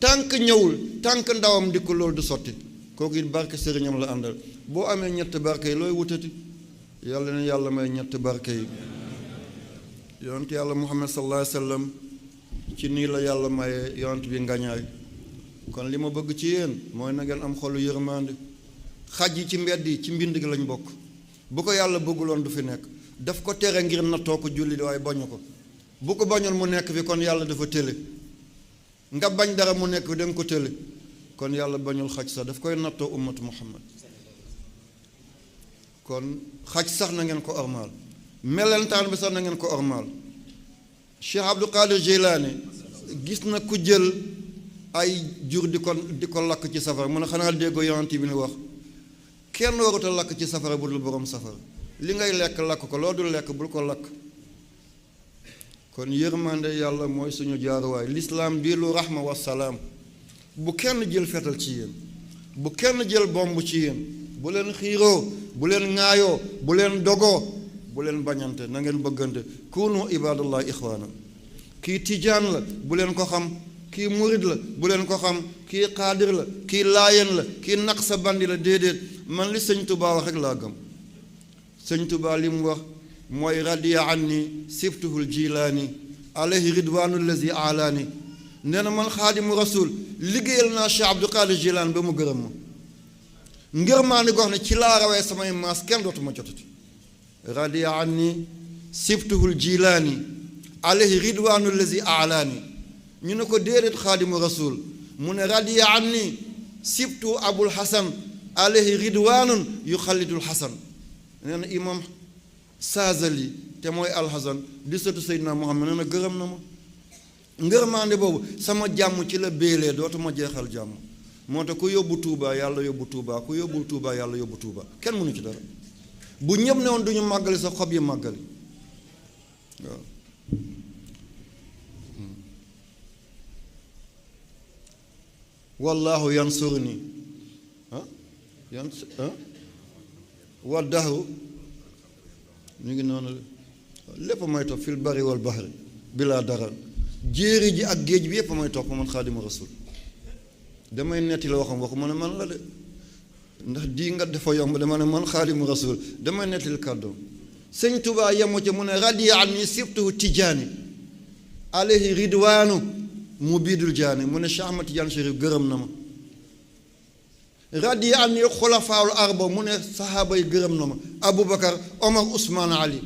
tànk ñëwul tànk ndawam di ko loolu du sotti kooku it barke sëriñam la àndal boo amee ñett barke yi looy wutati yàlla ne yàlla may ñett barke yi yonent yàlla muhammad sallallahu alayhi wa sallam ci nii la yàlla maye yonent bi ngañaay kon li ma bëgg ci yéen mooy na ngeen am xolu yërmande xaj yi ci mbedd yi ci mbind gi lañ bokk bu ko yàlla bëgguloon du fi nekk daf ko tere ngir nattoo ko julli waaye bañu ko bu ko bañoon mu nekk fi kon yàlla dafa tële nga bañ dara mu nekk fi da nga ko tële kon yàlla bañul xaj sax daf koy nattoo ummatu muhammad kon xaj sax na ngeen ko ormaal melentaan bi sax na ngeen ko ormaal Cheikh Abdul Qadir Jilani gis na ku jël ay jur di ko lakk ci safara mu ne xanaa déggoo yonent bi ni wax kenn warut a lakk ci safara bu dul borom safara li ngay lekk lakk ko loo dul lekk bul ko lakk kon yërmande yàlla mooy suñu jaaruwaay lislaam bii lu rahma wa salaam bu kenn jël fetal ci yéen bu kenn jël bomb ci yéen bu leen xiiroo bu leen ŋaayoo bu leen dogoo bu leen bañante na ngeen bëggante kunu ibadallah ixwaana kii tijaan la bu leen ko xam kii murid la bu leen ko xam kii xaadir la kii laayeen la kii naqsa bandi la déedéet man li sëñ Tuubaa wax rek laa gëm sëñ Tuubaa li mu wax mooy radiya anni siftuhul jilaani alayhi ridwaanu lazi alaani nee na man xaadimu rasul liggéeyal naa Cheikh Abdul Qadir Jilaan ba mu gërëm ma ngërmaani gox ne ci laa rawee samay maas kenn dootuma jotati radiya anni siftuhul jilaani alayhi ridwaanu lazi alaani ñu ne ko déedéet xaadimu rasul mu ne radiya anni sibtu abul hasan alayhi ridwaanun yu xalidul hasan nee na imam saazali te mooy alhasan di sëtu seydina muhammad nee na gërëm na ma ngërmaande boobu sama jàmm ci la béelee dootuma jeexal jàmm moo tax ku yóbbu tuubaa yàlla yóbbu tuubaa ku yóbbu tuubaa yàlla yóbbu tuubaa kenn mënu ci dara bu ñëpp ne woon du ñu màggali sa xob yi màggali waaw wallahu yansurni wa dahru ñu ngi noonu lépp may topp fil bari wal bahri bilaa dara jéeri ji ak géej bi yépp may topp man xaadimu rasul damay netti la waxam waxu ma ne man la de ndax dii nga dafa yomb dama ne man xaadimu rasul damay nettil kàddoom sëñ Tuubaa yemu ci mu ne radiya anni sibtuhu tijaani alayhi ridwaanu mu biidul jaani mu ne Cheikh Ahmad Tijaan Chérif gërëm na ma radiya anni xulafaawul arba mu ne sahaaba yi gërëm na ma Aboubacar Omar Ousmane Ali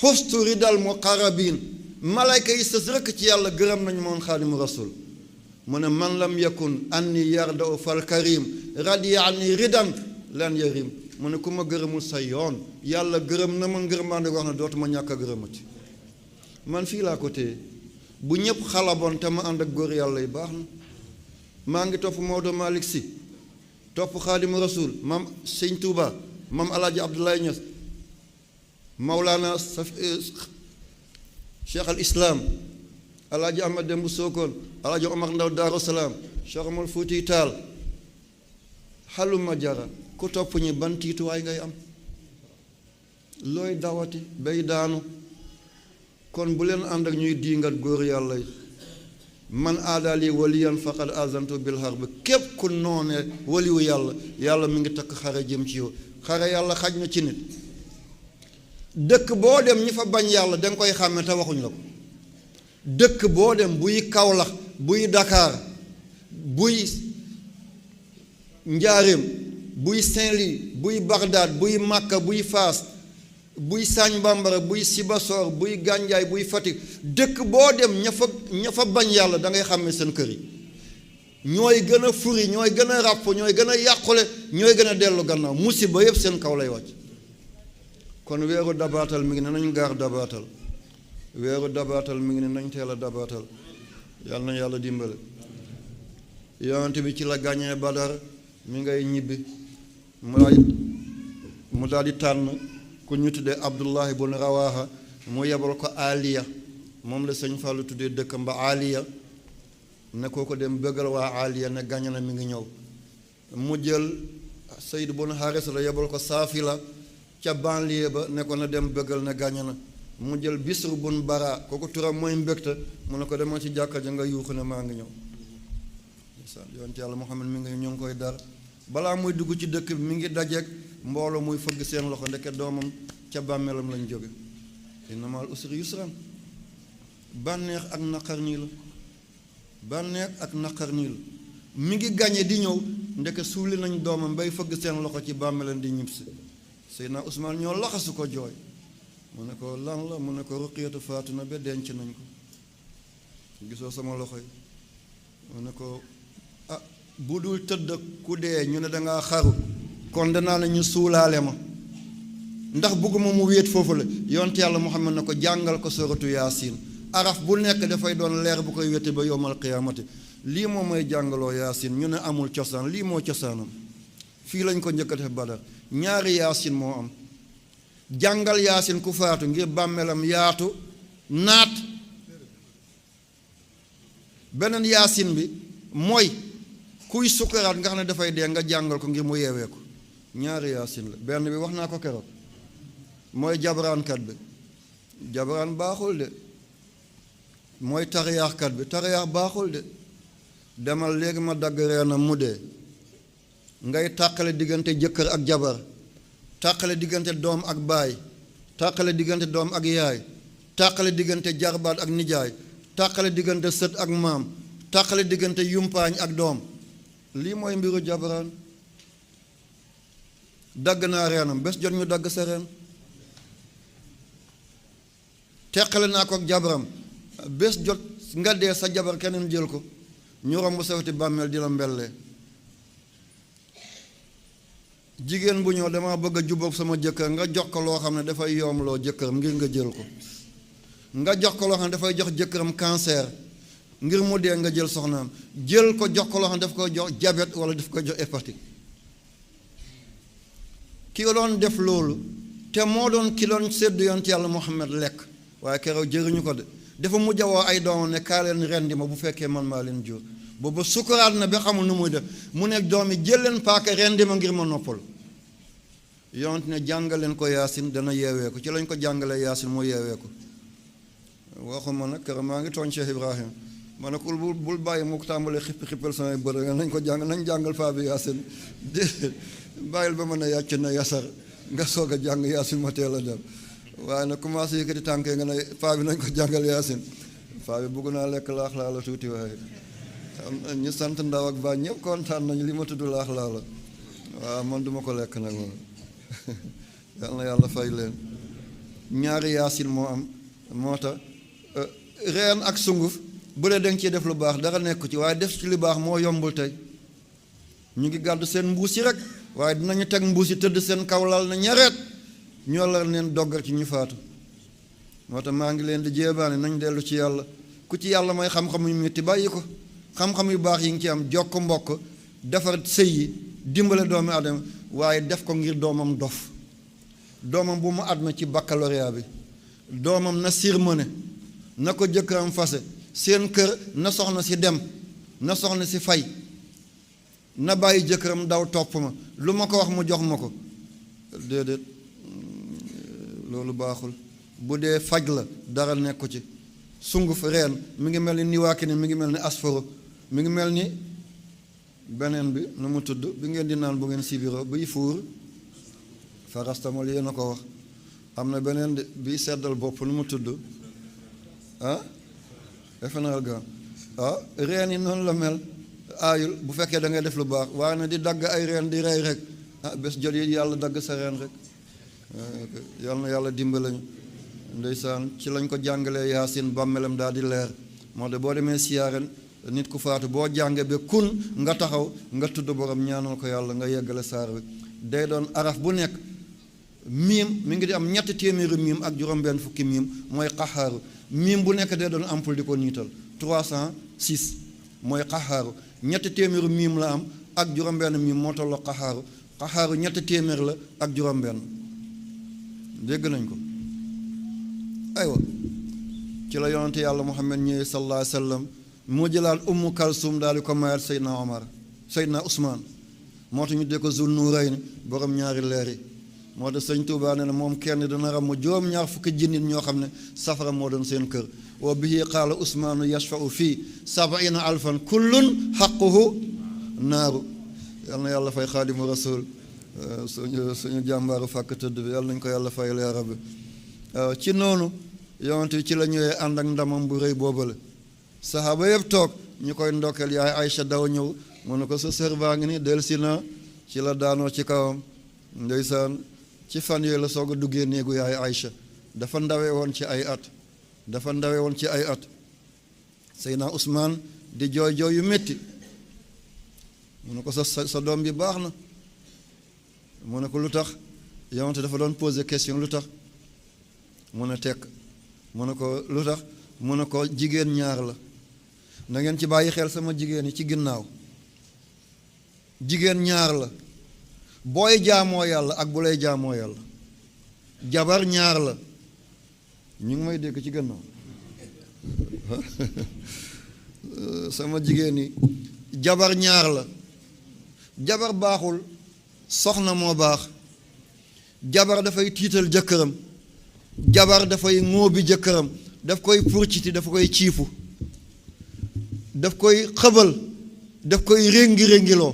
xustu ridal muqarrabin malayka yi sës rëkk ci yàlla gërëm nañu moon xaadimu rasul mu ne man lam yakun anni yardaw fal karim radiya anni ridan lan yarim mu ne ku ma gërëmul sa yoon yàlla gërëm na ma ngërmaande wax na dootuma ñàkk a gërëmati man fii laa ko téye bu ñëpp xalaboon te ma ànd ak góor yàlla yi baax na maa ngi topp Maodo Malick Sy topp xaadimu rasul maam Sëñ Tuuba maam Alaaji Abdoulaye Niass Mawlana Cheikh al Islam Alaaji Ahmad Dembu Sokone Alaaji Omar Ndaw Daaru Salaam Cheikh Omar Fuuti Taal xaluma jara ku topp ñi ban tiituwaay ngay am looy dawati bay daanu kon bu leen ànd ak ñuy diingat góor yàlla yi man aadaali waliyan faqad azantu bil harb képp ku noone waliwu yàlla mi ngi takk xare jëm ci yow xare yàlla xaj na ci nit dëkk boo dem ñi fa bañ yàlla danga koy xàmme te waxuñ la ko dëkk boo dem buy Kawlax buy Dakar buy Njaaréem buy Saint-Louis buy Bagdad buy Makka buy Faas buy Sagne Bambara buy Sibassor buy Gandiaye buy Fatick dëkk boo dem ña fa bañ yàlla da ngay xàmme seen kër yi ñooy gën a furi ñooy gën a ràpp ñooy gën a yàqule ñooy gën a dellu gannaaw musiba yëpp seen kaw lay wàcc kon weeru dabaatal mi ngi ne nañ gaar dabaatal weeru dabaatal mi ngi ne nañ teel a dabaatal yàlla na yàlla dimbale yonent bi ci la gàññee Badar mi ngay ñibbi mu daal di tànn ku ñu tuddee Abdullahi bun Rawaha mu yebal ko Aliya moom la sëñ Fallou tuddee dëkkam ba Aliya ne koo ko dem bëggal waa Aliya ne gàññe na mi ngi ñëw mu jël Sayd bun Haris la yebal ko Saafila ca banlieue ba ne ko na dem bëggal ne gàññe na mu jël Bisru bun Bara kooku turam mooy mbégte mu ne ko demal ci jàkka ja nga yuuxu ne maa ngi ñëw yonent yàlla Muhammad mi ngi ñu ngi koy dar balaa muy dugg ci dëkk bi mi ngi dajeek mbooloo muy fëgg seen loxo ndeke doomam ca bàmmeelam lañ jóge inna ma'al usri yusran bànneex ak naqar nii la bànneex ak naqar nii la mi ngi gañe di ñëw ndeke suuli nañ doomam bay fëgg seen loxo ci bàmmeelam di ñibbisi Seydina Usmaan ñoo laxasu ko jooy mu ne ko lan la mu ne ko Ruqiyatu faatu na ba denc nañ ko gisoo sama loxo yi mu ne ko ah bu dul tëdd ku dee ñu ne dangaa xaru kon danaa ne ñu suulaale ma ndax bëgguma mu wéet foofu la yonent yàlla Muhammad ne ko jàngal ko suratu Yaasin araf bu nekk dafay doon leer bu koy wéte ba yowmal qiyaamati lii moo may jàngaloo Yaasin ñu ne amul cosaan lii moo cosaanam fii lañ ko njëkk a def Badar ñaari Yaasin moo am jàngal Yaasin ku faatu ngir bàmmeelam yaatu naat beneen Yaasin bi mooy kuy sukkaraat nga xam ne dafay dee nga jàngal ko ngir mu yeewee ko ñaari Yaasin la benn bi wax naa ko keroog mooy jabaraankat bi jabaraan baaxul de mooy tariyaaxkat bi tariyaax baaxul de demal léegi ma dagg reenam mu dee ngay tàqale diggante jëkkër ak jabar tàqale diggante doom ak baay tàqale diggante doom ak yaay tàqale diggante jarbaat ak nijaay tàqale diggante sët ak maam tàqale diggante yumpaañ ak doom lii mooy mbiru jabaraan dagg naa reenam bés jot ñu dagg sa reen teqale naa ko ak jabaram bés jot nga dee sa jabar keneen jël ko ñu romb saweti bàmmeel di la mbellee jigéen bu ñëw dama bëgg a jubóog sama jëkkër nga jox ko loo xam ne dafay yoomloo jëkkëram ngir nga jël ko nga jox ko loo xam ne dafay jox jëkkëram cancer ngir mu dee nga jël soxnaam jël ko jox ko loo xam ne daf koy jox diabète wala daf koy jox hépatique ki doon def loolu te moo doon ki doon séddu yonent yàlla Muhammad lekk waaye keroog jëriñu ko de dafa mujj a woo ay doomam ne kaa leen rendi ma bu fekkee man maa leen jur booba sukuraat na ba xamul nu muy def mu ne doom yi jël leen paaka rendi ma ngir ma noppal yonent ne jàngal leen ko Yaasin dana yeewee ko ci lañ ko jàngalee Yaasin mu yeewee ko waxuma nag keroog maa ngi tooñ Cheikh Ibrahim ma ne ko bul bàyyi mu tàmbalee xippal samay bët nañ ko jàngal faa bi Yaasin bàyyil ba mën a yàcc na yasar nga soog a jàng Yaasin ma teel a dem waaye nag commencé yëkkati tànkee nga ne faa bi nañ ko jàngal Yaasin faa bi bugg naa lekk laax laa la tuuti waaye ñu sant ndaw ak baa ñëpp kontaan nañu li ma tudd laax laa la waaw man duma ko lekk nag moom yal na yàlla fay leen ñaari Yaasin moo am moo tax reen ak sunguf bu dee danga ciy def lu baax dara nekku ci waaye def ci lu baax moo yombul tey ñu ngi gàddu seen mbuus yi rek waaye dinañu teg mbuus yi tëdd seen kaw lal na ñareet ñoo la leen doggal ci ñu faatu moo tax maa ngi leen di jéebaane nañ dellu ci yàlla ku ci yàlla may xam-xam yu metti bàyyi ko xam-xam yu baax yi ngi ci am jokk mbokk defar sëy yi dimbale doomi adama waaye def ko ngir doomam dof doomam bu mu adma ci baccalauréat bi doomam na sirmone na ko jëkkëram fase seen kër na soxna si dem na soxna si fay na bàyyi jëkkëram daw topp ma lu ma ko wax mu jox ma ko déedéet loolu baaxul bu dee faj la dara nekku ci sunguf reen mi ngi mel ni niwaaki ne mi ngi mel ni asforo mi ngi mel ni beneen bi nu mu tudd bi ngeen di naan bu ngeen sibiro biy fuur farastamol yéen a ko wax am na beneen bi seddal bopp nu mu tudd ah efenal ga reen yi noonu la mel aayul bu fekkee da ngay def lu baax waaye na di dagg ay reen di rey rek bés jot yi yàlla dagg sa reen rek yal na yàlla dimbalañu ndeysaan ci lañ ko jàngalee Yaasin bàmmeelam daal di leer moo de boo demee siyaaren nit ku faatu boo jàngee ba kun nga taxaw nga tudd borom ñaanal ko yàlla nga yeggale saar bi day doon araf bu nekk miim mi ngi di am 300 miim ak juróom-benn fukki miim mooy xaxaaru miim bu nekk day doon ampul di ko niital 306 mooy xaxaaru 300 miim la am ak juróom-benn miim moo tolloo xaxaaru xaxaaru 300 la ak juróom-benn dégg nañ ko aywa ci la yonante yàlla Muhammad ñëwee sallallahu alayhi wa sallam moo jëlaat Ummu Kalsum daal di ko mayaat Seydina Usmaan moo tax ñu dee ko Zul Nuurayni borom ñaari leer yi moo tax sëñ Tuubaa nee na moom kenn dana ramm juróom-ñaar fukki jinnit ñoo xam ne safara moo doon seen kër wa bihi qaala usmaanu yashfau fii 70,000 kullun xaquhu naaru. yal na yàlla fay xaadimu rasul suñu jàmbaaru fàkk tëdd bi yàlla nañ ko yàlla fayal yaa rabbi. ci noonu yonent bi ci la ñëwee ànd ak ndamam bu rëy boobale saxaaba yëpp toog ñu koy ndokkeel yaay Aïcha daw ñëw mu ne ko sa sër baa ngi ni delsi na ci la daanoo ci kawam ndeysaan ci fan yooyu la soog a duggee néegu yaay Aïcha dafa ndawe woon ci ay at Seydina Ousmane di jooy yu métti mu ne ko sa doom bi baax na mu ne ko lu tax yonent dafa doon poser question lu tax mu ne tekk mu ne ko lu tax mu ne ko jigéen ñaar la na ngeen ci bàyyi xel sama jigéen yi ci ginnaaw jigéen ñaar la booy jaamoo yàlla ak bu lay jaamoo yàlla jabar ñaar la ñu ngi may dégg ci gannaaw sama jigéen yi jabar ñaar la jabar baaxul soxna moo baax jabar dafay tiital jëkkëram jabar dafay ŋóobi jëkkëram daf koy purciti daf koy ciifu daf koy xëbal daf koy réngi-réngiloo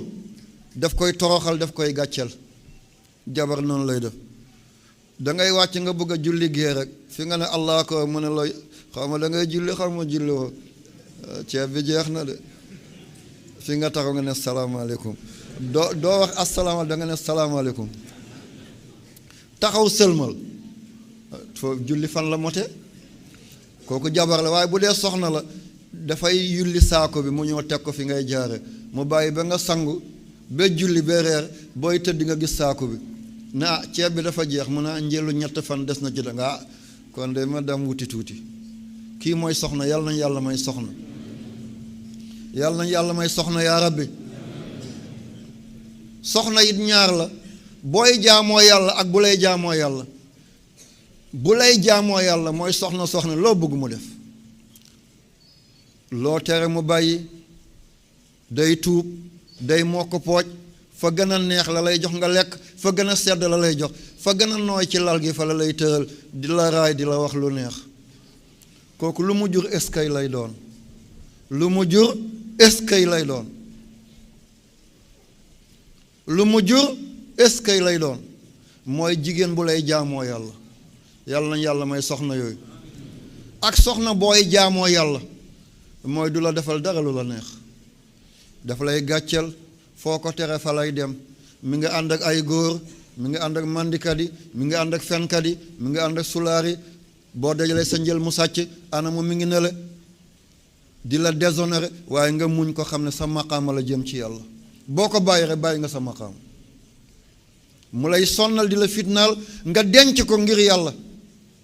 daf koy toroxal daf koy gàcceel jabar noonu lay def dangay wàcc nga bëgg a julli gée rek fi nga ne allah ko mu ne la xaw ma da ngay julli xaw ma julli woo ceeb bi jeex na de fi nga taxaw nga ne salaamaaleykum doo wax asalaama da nga ne salaamaaleykum taxaw sëlmal foofu julli fan la mote kooku jabar la waaye bu dee soxna la dafay yulli saako bi mu ñëw teg ko fi ngay jaare mu bàyyi ba nga sangu ba julli ba reer booy tëdd nga gis saako bi na ceeb bi dafa jeex mun a njëlu 3 fan des na ci da nga kon de ma dem wuti tuuti kii mooy soxna yàlla nañ yàlla may soxna yàlla nañ yàlla may soxna yaa rabbi soxna it ñaar la booy jaamoo yàlla ak bu lay jaamoo yàlla bu lay jaamoo yàlla mooy soxna loo bëgg mu def loo tere mu bàyyi day tuub day mokk pooj fa gën a neex la lay jox nga lekk fa gën a sedd la lay jox fa gën a nooy ci lal gi fa la lay tëral di la raay di la wax lu neex kooku lu mu jur eskay lay doon lu mu jur eskay lay doon lu mu jur eskay lay doon mooy jigéen bu lay jaamoo yàlla yàlla nañ yàlla may soxna yooyu ak soxna booy jaamoo yàlla mooy du la defal dara lu la neex dafa lay gàcceel foo ko tere fa lay dem mi nga ànd ak ay góor mi nga ànd ak mandikat yi mi nga ànd ak fenkat yi mi nga ànd ak sulaar yi boo dajalee sa njël mu sàcc anamu mi ngi ne la di la déshonoré waaye nga muñ ko xam ne sa maqaama la jëm ci yàlla boo ko bàyyi rek bàyyi nga sa maqaam mu lay sonnal di la fitnaal nga denc ko ngir yàlla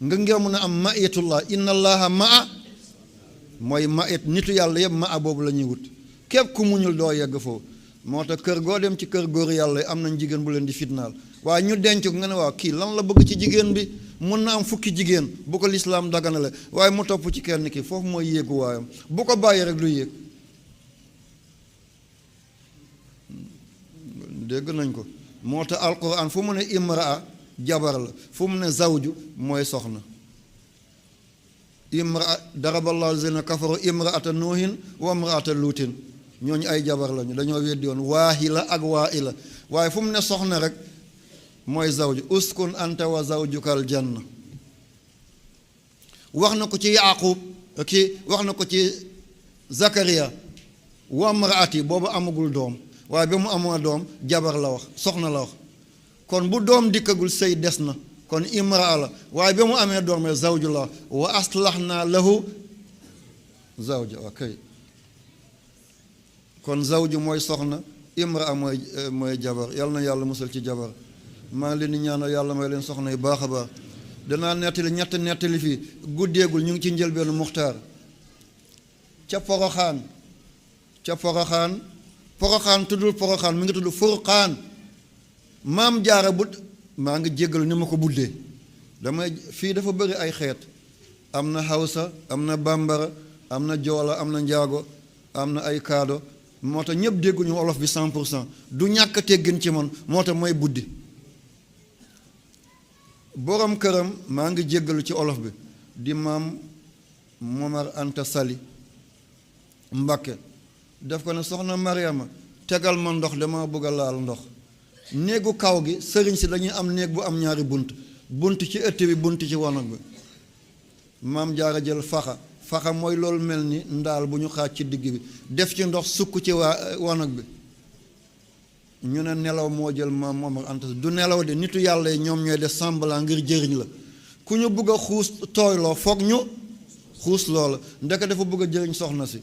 nga mun a am maiyatullah inna allaha maa mooy maiyat nitu yàlla yëpp maa boobu la ñuy wut képp ku muñul doo yegg foofu moo tax kër goo dem ci kër góor yàlla am nañ jigéen bu leen di fitnaal waaye ñu denc ko nga ne waaw kii lan la bëgg ci jigéen bi mun na am fukki jigéen bu ko lislaam daganale waaye mu topp ci kenn ki foofu mooy yéegu waayam bu ko bàyyi rek du yéeg dégg nañ ko moo tax alquran fu mu ne imraa jabar la fu mu ne zawju mooy soxna imraa daraballahu lazina kafaru imraata nuuhin wa imraata luutin ñooñu ay jabar lañu dañoo weddi woon waahila ak waa'ila waaye fu mu ne soxna rek mooy zawju uskun anta wa zawjukal janna wax na ko ci yaqub wax na ko ci zakariya wa imraati boobu amagul doom waaye ba mu amoo doom jabar la wax soxna la wax kon bu doom dikkagul sëy des na kon imraa la waaye ba mu amee doom rek zawju la wa aslaxnaa lahu zawja okay kon zawju mooy soxna imraa mooy jabar yàlla na yàlla musal ci jabar maa ngi leen di ñaanal yàlla may leen soxna yu baax a baax danaa nettali nettali fii guddeegul ñu ngi ci njëlbeenu muxtaar ca poroxaan tuddul poroxaan mi ngi tudd furqaan maam jaara bu maa ngi jéggalu ni ma ko buddee damay fii dafa bëri ay xeet am na hawsa am na bambara am na joola am na njaago am na ay kaado moo tax ñëpp dégguñu wolof bi 100% du ñàkk teggin ci man moo tax mooy buddi borom këram maa ngi jéggalu ci olof bi di maam Momar Anta Sali Mbakke def ko ne soxna Mariama tegal ma ndox dama bëgg a laal ndox néegu kaw gi sëriñ si dañuy am néeg bu am ñaari bunt ci ëtt bi bunt ci wanag bi maam jaara jël faxa mooy loolu mel ni ndaal bu ñu xaaj ci digg bi def ci ndox sukk ci wanag bi ñu ne nelaw moo jël maam Momar Anta du nelaw de nitu yàlla yi ñoom ñooy def semblant ngir jëriñ la ku ñu bëgg a xuus tooyloo foog ñu xuus loola ndeke dafa bëgg a jëriñ soxna si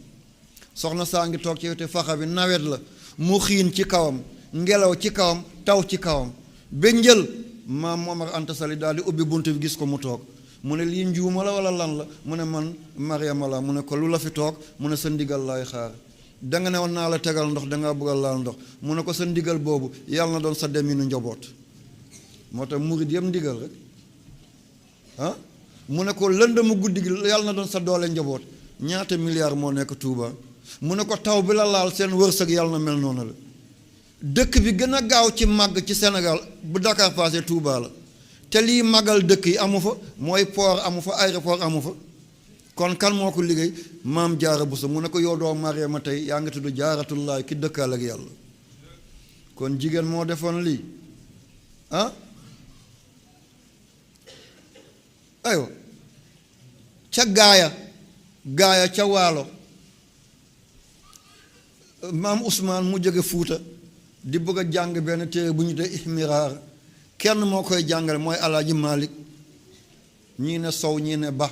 soxna saa ngi toog ci wetu faxa bi nawet la mu xiin ci kawam ngelaw ci kawam taw ci kawam ba njël maam Momar Anta Sali daal di ubbi bunt bi gis ko mu toog mu ne lii njuuma la wala lan la mu ne man Mariama la mu ne ko lu la fi toog mu ne sa ndigal laay xaar danga ne woon naa la tegal ndox dangaa bëggal laal ndox mu ne ko sa ndigal boobu yàlla na doon sa deminu njaboot moo tax murid yëpp ndigal rek ah mu ne ko lëndëmu guddi gi yàlla na doon sa doole njaboot ñaata milliards moo nekk Touba mu ne ko taw bi la laal seen wërsëg yàlla na mel noonu la dëkk bi gën a gaaw ci màgg ci Sénégal bu Dakar passé Touba la te lii màggal dëkk yi amu fa mooy port amu fa aéroport amu fa kon kan moo ko liggéey maam jaara Buso mu ne ko yow doo Mariama tey yaa ngi tudd jaaratullaay ki dëkkaal ak yàlla kon jigéen moo defoon lii ah aywa ca gaaya ca waalo maam Ousmane mu jóge Fuuta di bëgg a jàng benn téere bu ñu dee ihmiraar kenn moo koy jàngale mooy Alaaji Malik ñii ne Sow ñii ne Ba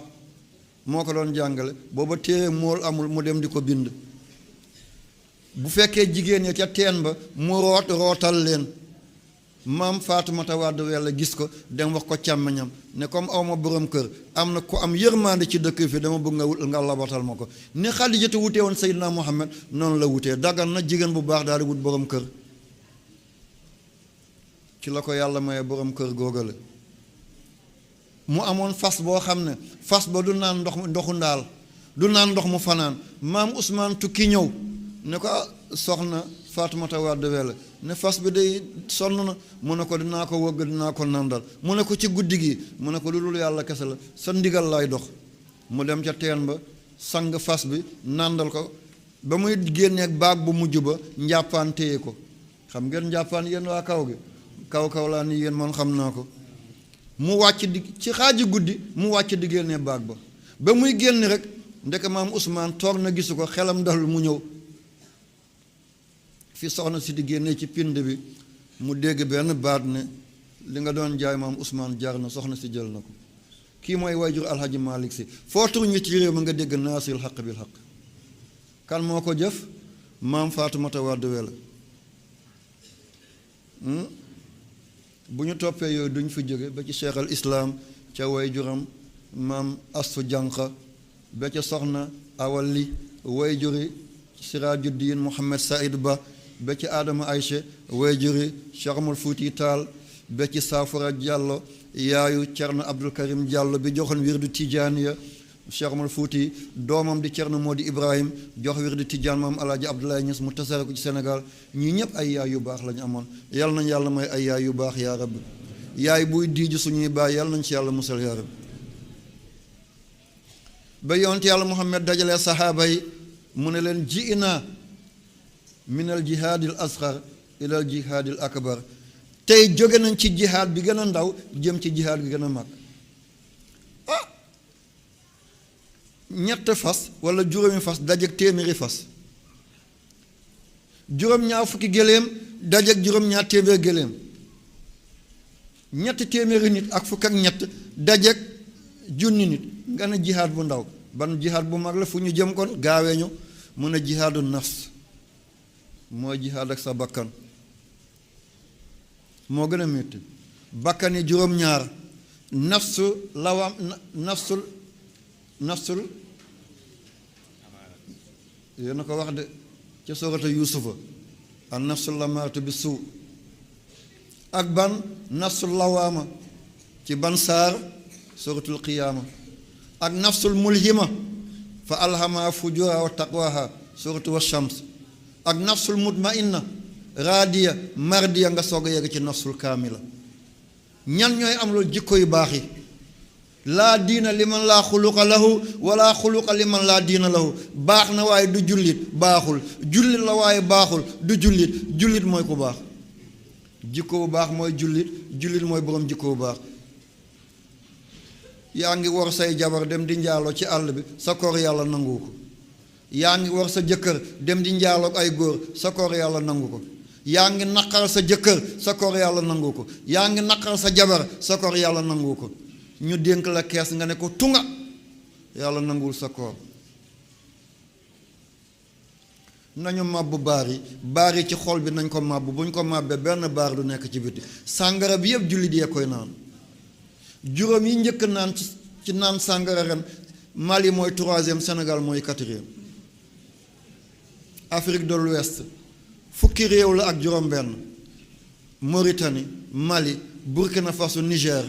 moo ko doon jàngale booba téere mool amul mu dem di ko bind bu fekkee jigéen ñi ca teen ba mu rootal leen maam Faatumata Wàdd Wella gis ko dem wax ko càmmeñam ne comme awma borom kër am na ku am yërmande ci dëkk fi dama bëgg nga labatal ma ko ni Xadijatu wutee woon Seydina Muhammad noonu la wutee daggan na jigéen bu baax daal di wut borom kër ci la ko yàlla maye borom kër googale mu amoon fas boo xam ne fas ba du naan ndoxu ndaal du naan ndox mu fanaan maam Ousmane tukki ñëw ne ko soxna Faatumata Wàdd Wella ne fas bi day sonn na mu ne ko dinaa ko wëgg dinaa ko nandal mu ne ko ci guddi gi mu ne ko lu dul yàlla kese la sa ndigal laay dox mu dem ca teen ba sang fas bi nàndal ko ba muy génneeg baag bu mujj ba njàppaan téye ko xam ngeen njàppaan yéen waa kaw gi kaw laa ni yéen man xam naa ko mu wàcc di ci xaaji guddi mu wàcc di génnee baag ba muy génn rek ndeke maam Ousmane toog na gisu ko xelam dalul mu ñëw fi soxna si di génnee ci pind bi mu dégg benn baat ne li nga doon jaay maam Ousmane jar na soxna si jël na ko kii mooy wayjur Alhaji Malick Si foo turñi ci réew mi nga dégg naasil xaq bil xaq kan moo ko jëf maam Faatumata Wàdd Wella bu ñu toppee yooyu duñ fi jóge ba ci cheikh al islam ca wayjuram maam Astu Jànqa ba ca soxna awalli wayjuri Sirajuddin Muhammad Saïd ba ci Adama Ayche wayjuri Cheikh Umar Fuuti Taal ba ci Saafara Diallo yaayu Cerno Abdul Karim Diallo bi joxoon wirdu Tijaaniya Cheikh Umar Fuuti doomam di Cerno Modi Ibrahim jox wirdu Tijaan maam Alaaji Abdoulaye Niass mu tasare ko ci Sénégal ñii ñëpp ay yaay yu baax la ñu amoon yal nañ yàlla may ay yaay yu baax yaa rabbi yaay buy diiju suñuy baay yal nañ ci yàlla musal yaa rabbi ba yonent yàlla Muhammad dajalee saxaaba yi mu ne leen ji'naa min al jihaadil asxar ila al jihaadil akbar tey jóge nañ ci jihaad bi gën a ndaw jëm ci jihaad bi gën a mag ñett fas wala juróomi fas dajeg téeméeri fas juróom-ñaar fukki gëléem dajeg juróom-ñaar téeméer gëléem ñetti téeméeri nit ak fukk ak ñett dajeg junni nit nga ne jihaad bu ndaw ban jihaad bu mag la fu ñu jëm kon gaawee ñu mun a jihaadu nafs mooy jihaad ak sa bakkan moo gën a métti bakkan yi juróom-ñaar nafsu lawam nafsul yéen a ko wax de ca soorata yuusufa an nafsul lamaaratu bi suu ak ban nafsul lawaama ci ban saar sooratul qiyaama ak nafsul mulhima fa alhama fujuraha wa taqwaha suratu wa shams ak nafsul mutmainna raadiya mardiya nga soog a yegg ci nafsul kaamila ñan ñooy am loolu jikko yu baax yi laa diina liman laa xuluqa lahu wala xuluqa liman laa diina lahu baax na waaye du jullit baaxul jullit la waaye baaxul du jullit mooy ku baax jikko bu baax mooy jullit mooy boroom jikko bu baax yaa ngi war say jabar dem di njaaloo ci àll bi sa koor yàlla nangu ko yaa ngi war sa jëkkër dem di njaaloo ay góor sa koor yàlla nangu ko yaa ngi naqar sa jëkkër sa koor yàlla nangu ko yaa ngi naqar sa jabar sa koor yàlla nangu ko ñu dénk la kees nga ne ko tunga yàlla nanguwul sa koor nañu màbb baar yi ci xol bi nañ ko màbb bu ñu ko màbbee benn baar du nekk ci biti sàngara bi yëpp jullit yee koy naan juróom yi njëkk naan ci naan sàngara ren Mali mooy 3e Sénégal mooy 4e Afrique de l'Ouest fukki réew la ak juróom benn Mauritanie Mali Burkina Faso Niger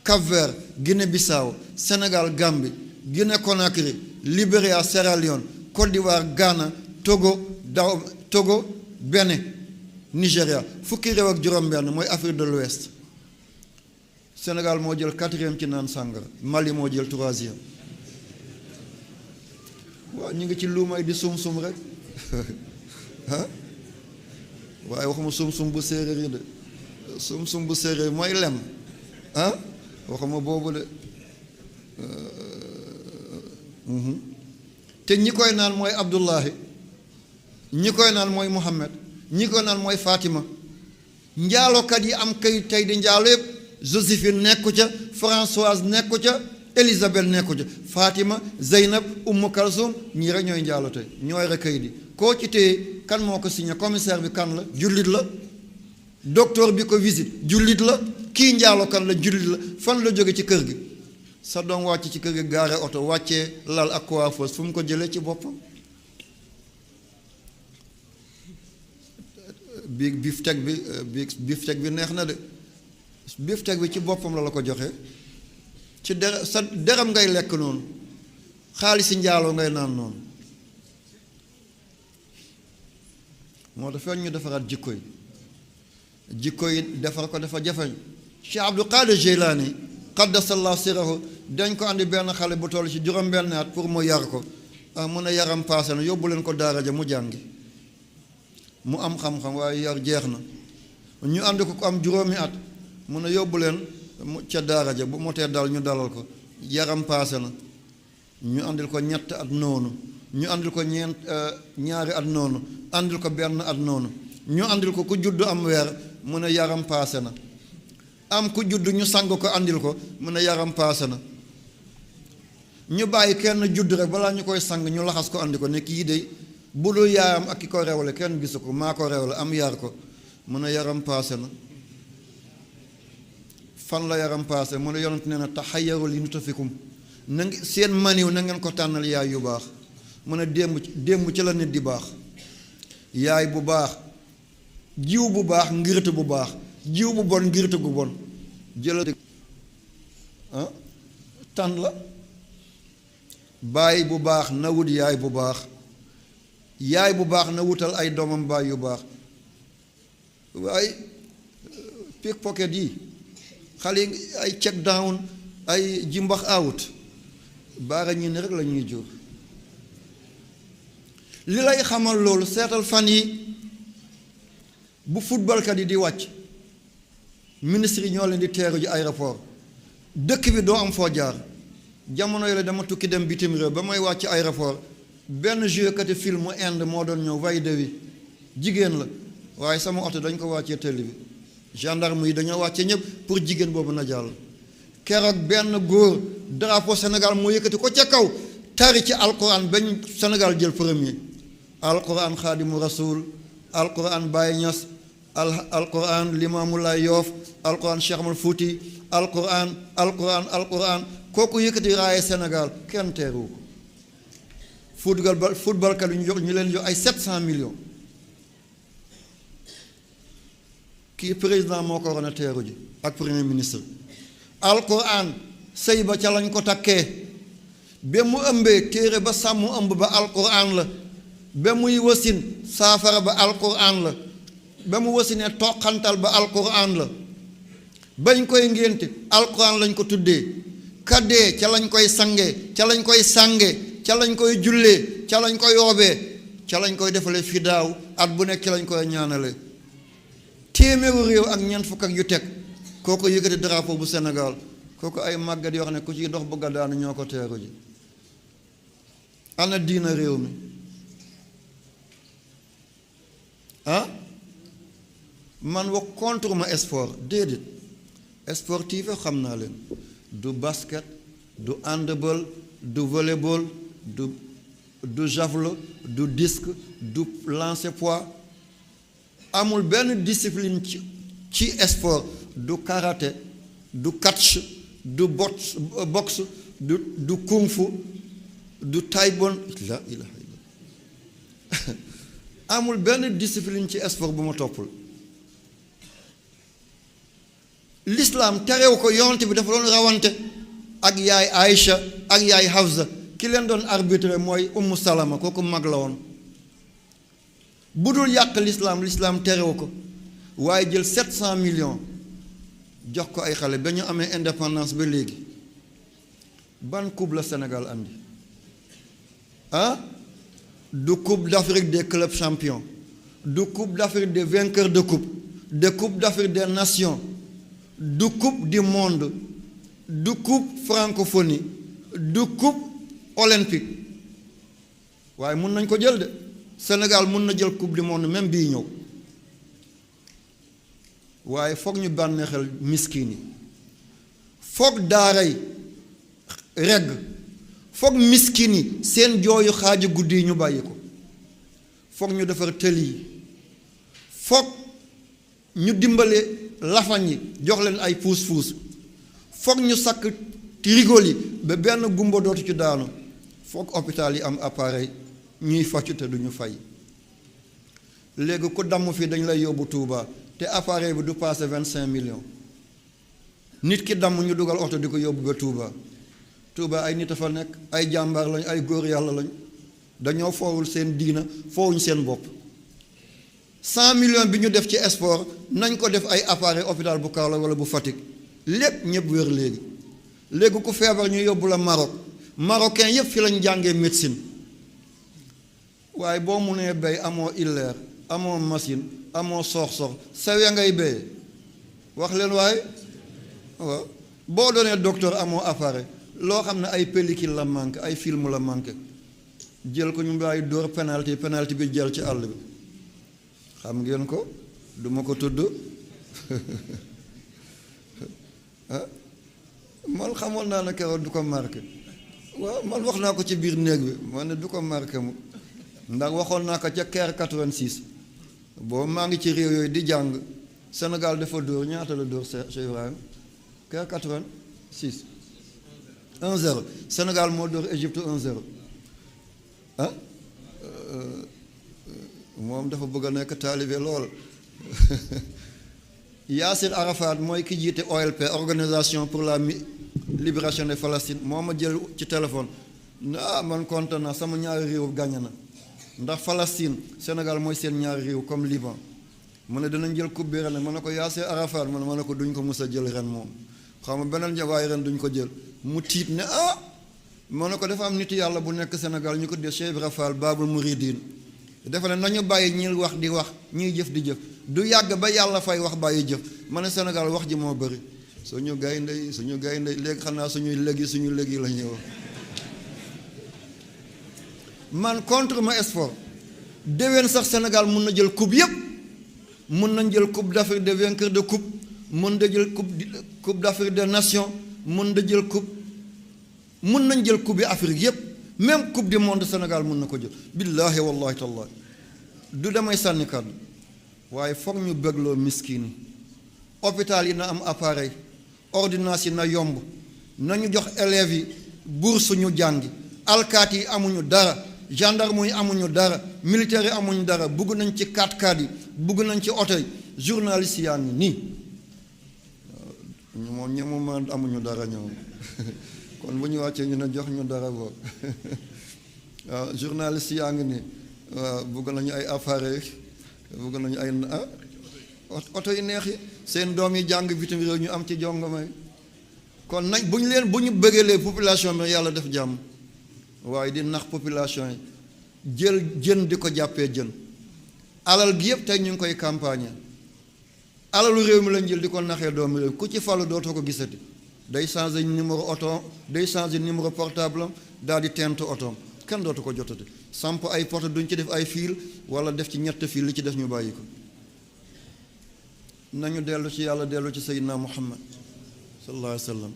Cap-Vert Guinée-Bissau Sénégal Gambie Guinée-Conakry Libéria Sierra Leone Côte d'Ivoire Ghana Togo Bénin Nigéria fukki réew ak juróom benn mooy Afrique de l'Ouest Sénégal moo jël 4e ci naan sàngara Mali moo jël 3e waaw ñu ngi ci luumay di sum-sum rek ah waaye waxuma sum-sum bu séeréer yi de sum-sum bu séeréer mooy lem ah waxuma boobu de te ñi koy naan mooy Abdullahi ñi koy naan mooy Muhammad ñi koy naan mooy Fatima njaalokat yi am kay tey di njaalo yëpp Joséphine nekku ca Françoise nekku ca Élisabeth nekku ca Fatima Zeynab Umm Kalsum ñii rek ñooy njaalo tey ñooy rek kay di koo ci téye kan moo ko signé commissaire bi kan la jullit la docteur bi ko visite jullit la kii njaalo kan la jullit la fan la jóge ci kër gi sa doom wàcc ci kër gi gaare oto wàccee lal ak coiffeuse fu mu ko jëlee ci boppam biftec bi neex na de biftec bi ci boppam la ko joxe ci sa deram ngay lekk noonu xaalisi njaaloo ngay naan noonu moo tax feeñ ñu defaraat jikko yi defar ko dafa jafeñ Cheikh Abdul Qadir Jeylaani qaddasallahu sirahu dañ ko andi benn xale bu toll ci juróom-benn at pour mu yar ko mu ne yaram paase na yóbbu leen ko daara ja mu jàngi mu am xam-xam waaye yar jeex na ñu ànd ko am juróomi at mu ne yóbbu leen ca daara ja bu motee dal ñu dalal ko yaram paase na ñu àndil ko ñett at noonu ñu àndil ko ñaari at noonu àndil ko benn at noonu ñu àndil ko ku judd am weer mu ne yaram paase na am ku judd ñu sang ko àndil ko mu ne yaram paase na ñu bàyyi kenn judd rek balaa ñu koy sang ñu laxas ko andi ko ne kii de bu dul yaayam ak ki ko rewle kenn gisu ko maa ko rewle am yar ko mu ne yaram paase na fan la yaram paase mu ne yonent nee na taxayyaru li nutafikum na seen maniw na ngeen ko tànnal yaay yu baax mu ne démb ci la nit di baax yaay bu baax jiw bu baax ngirte bu baax jiw bu bon ngirte gu bon jëlal tànn la baay bu baax na wut yaay bu baax na wutal ay doomam baay yu baax waaye pickpocket yi xale yi ay check down ay jimbax out baara ñi ne rek la ñuy jur li lay xamal loolu seetal fan yi bu footballkat yi di wàcc ministre yi ñoo leen di teeru ji aéroport dëkk bi doo am foo jaar jamono yooyu dama tukki dem bitim réew ba may wàcc aéroport benn jouekati film Inde moo doon ñëw vay dewi jigéen la waaye sama oto dañ ko wàccee télé bi gendarme yi dañoo wàcce ñëpp pour jigéen boobu na jàll keroog benn góor drapeau Sénégal moo yëkkati ko ca kaw tari ci alquran bañ Sénégal jël premier alquran xaadimu rasul alquran Baye Niass alquran Limaamulaay Yoof alquran Cheikh Amadou Fouti alquran kooku yëkkati raaye Sénégal kenn teeru ko footballkat yi ñu leen jox ay 700 millions kii président moo ko waroon a teeru ji ak premier ministre alquran sëy ba ca lañ ko takkee ba mu ëmbee téere ba sàmm ëmb ba alquran la ba muy wasin saafara ba alquran la ba mu wasinee toqantal ba alquran la bañ koy ngénte alquran lañ ko tuddee kaddee ca lañ koy sange ca lañ koy sànge ca lañ koy jullee ca lañ koy yoobee ca lañ koy defale fidaaw at bu nekk ca lañ koy ñaanale téeméeru réew ak ñeent fukk ak yu teg kooku yëkkati drapeau bu Sénégal kooku ay màggat yoo xam ne ku ci dox bëgg a daanu ñoo ko teeru ji ana diina réew mi man wax contre ma sport déedéet sportif xam naa leen du basket du handball du volleyball du javelot du disque du lancer poids amul benn discipline ci sport du karaté du catch du boxe du kung fu du taekwondo la ilaha illallah amul benn discipline ci sport bu ma toppul l'islam terew ko yonent bi dafa doon rawante ak yaay Aïcha ak yaay Hafsa ki leen doon arbitre mooy Ummu Salama kooku mag la woon bu dul yàq l'islam terew ko waaye jël 700 millions jox ko ay xale ba ñu amee indépendance ba léegi ban coupe la Sénégal andi du coupe d'Afrique des clubs champions du coupe d'Afrique des vainqueurs de coupe d'Afrique des nations du coupe du monde du coupe francophonie du coupe olympique waaye mun nañ ko jël de Sénégal mun na jël coupe du monde même bii ñëw waaye foog ñu bànneexal miskin yi foog daaray regg foog miskin yi seen jooyu xaaju guddi yi ñu bàyyi ko foog ñu defar tëli yi foog ñu dimbale lafañ yi jox leen ay puus-puus foog ñu sakk rigol yi ba benn gumba dootu ci daanu foog hôpital yi am appareil ñuy fàccu te duñu fay léegi ku damm fii dañ lay yóbbu Touba te appareil bi du passé 25 millions nit ki damm ñu dugal oto di ko yóbbu ba Touba ay nit a fa nekk ay jàmbaar lañ ay góor yàlla lañ dañoo foowul seen diina foowuñ seen bopp 100 millions bi ñu def ci sport nañ ko def ay appareil hôpital bu Kaolack wala bu Fatick lépp ñëpp wér léegi ku feebar ñu yóbbu la Maroc marocain yëpp fi lañ jàngee médecine waaye boo munee béy amoo illeer amoo machine amoo sox-sox sawe ngay béyee wax leen waaye waaw boo doonee docteur amoo appareil loo xam ne ay pellicule la manqué ay film la manqué jël ko ñu bàyyi dóor penalty bi jël ci àll bi xam ngeen ko duma ko tudd man xamoon naa ne keroog du ko marqué waaw man wax naa ko ci biir néeg bi man ne du ko marqué mu ndax waxoon naa ko ca Caire 86 boo maa ngi ci réew yooyu di jàng Sénégal dafa dóor ñaata la dóor Cheikh Ibrahima Caire 86 1-0 Sénégal moo dóor Égypte 1-0 moom dafa bëgg a nekk taalibe lool Yasser Arafat mooy ki jiite OLP organisation pour la libération de Palestine moo ma jël ci téléphone man kontaan naa sama ñaari réew gàññe na ndax Palestine Sénégal mooy seen ñaari réew comme Liban mu ne dinañ jël coupe bi ren ma ne ko Yasser Arafat ma ne ko duñ ko mus a jël ren moom xam nga beneen jawaay ren duñ ko jël mu tiit ne ma ne ko dafa am nit yàlla bu nekk Sénégal ñu ko def Cheikh Ibra Fall Babul Mouridine dafa ne nañu bàyyi ñi wax di wax ñuy jëf di jëf du yàgg ba yàlla fay wax bàyyi jëf ma ne Sénégal wax ji moo bëri suñu gaynde léegi xanaa suñu léegi la ñuy wax man contre ma sport déwén sax Sénégal mun na jël coupe yëpp mun nañ jël coupe d'Afrique des vainqueurs de coupe mun na jël coupe d'Afrique des nations mun na jël coupe mun nañ jël coupe yi Afrique yëpp même coupe du monde Sénégal mun na ko jël billaahi wallahi tallahi du damay sànni kàddu waaye foog ñu bégloo miskin yi hôpital yi na am appareil ordonnance yi na yomb nañu jox élèves yi bourse ñu jàngi alkaati yi amuñu dara gendarme yi amuñu dara militaire yi amuñu dara bugg nañ ci 4x4 yi bugg nañ ci oto yi journaliste yaa ngi nii moom ñoom amuñu dara ñoom kon bu ñu wàccee ñu ne jox ñu dara boog waaw journaliste yaa ngi nii waaw bugg nañu ay appareil bugg nañu ay oto yi neex yi seen doom yi jàng bitim réew ñu am ci jongoma yi kon nañ bu ñu bëggalee population bi yàlla def jàmm waaye di nax population yi jël jën di ko jàppee jën alal gi yëpp tey ñu ngi koy campagne alalu réew mi lañ jël di ko naxee doomu réew ku ci falu dootoo ko gisati day changer numéro oto day changer numéro portable am daal di tent otoom kenn dootu ko jotati samp ay poto duñ ci def ay fil wala def ci ñett fil li ci def ñu bàyyi ko nañu dellu ci yàlla dellu ci Seydina Muhammad sallallahu alayhi wa sallam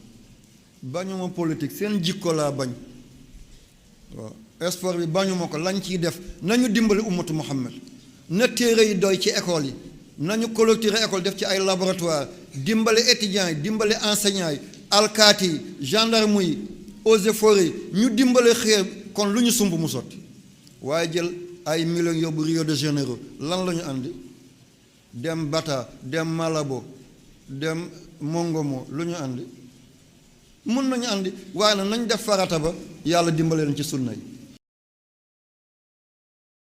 bañuma politique seen jikko laa bañ waaw sport bi bañuma ko lañ ciy def nañu dimbali ummatu Muhammad na téere yi doy ci école yi nañu clôturer école def ci ay laboratoire dimbali étudiants yi dimbali enseignants yi alkaati yi gendarme yi eaux et forêts ñu dimbali xeer kon lu ñu sumb mu sotti waaye jël ay millions yóbbu Rio de Janeiro lan la ñu àndi dem Bata dem Malabo dem Mongomo lu ñu àndi mun nañu àndi waaye nag nañ def farata ba yàlla dimbale leen ci sunna yi